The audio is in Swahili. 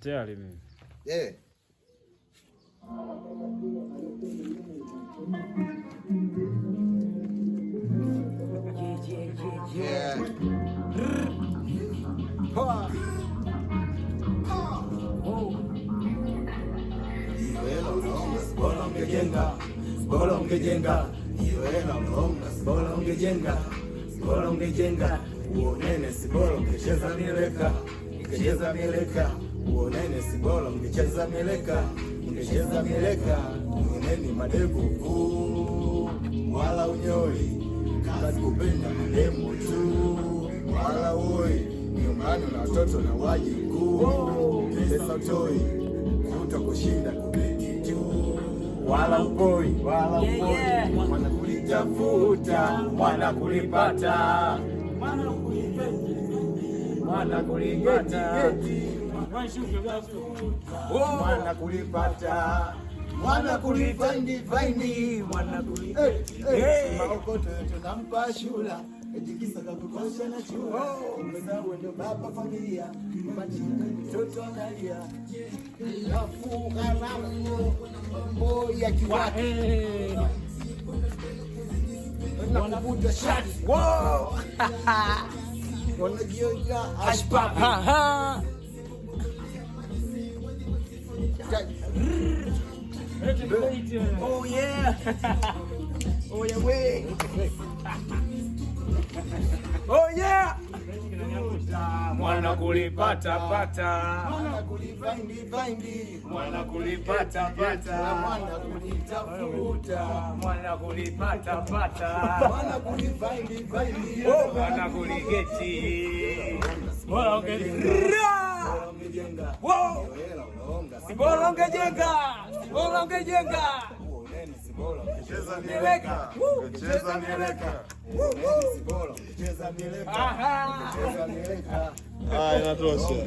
Tayari mimi. Yeah. Yeah. Bora ungejenga hiyo hela unaonga, bora ungejenga uonene, si bora ungecheza mieleka, uonene, si bora ungecheza mieleka, uoneni madevu wala unyoi, kazi kupenda mademo tu wala uoi, nyumbani na watoto na wajukuu, pesa utoi utakushinda kubeti tu wala ukoi, mwana kulitafuta, mwana kulipata, mwana kulipata, mwana kulipata, mwana kulifaindi, mwana kulipata, maokoto tunampa shula, ejikisa kakukosha na chula, umezao ndo baba familia, mtoto analia, nafuka mambo ya kiwake, wanavuta shati, wanajiona ashpapi, oh yeah, oh yeah way, oh yeah, mwana kulipata pata, mwana kulifaindi, mwana kulipata pata, mwana kulitafuta, mwana kulipata pata, mwana kulifaindi, mwana kuligeti, bora ungejenga, bora ungejenga, cheza mieleka, inatosha.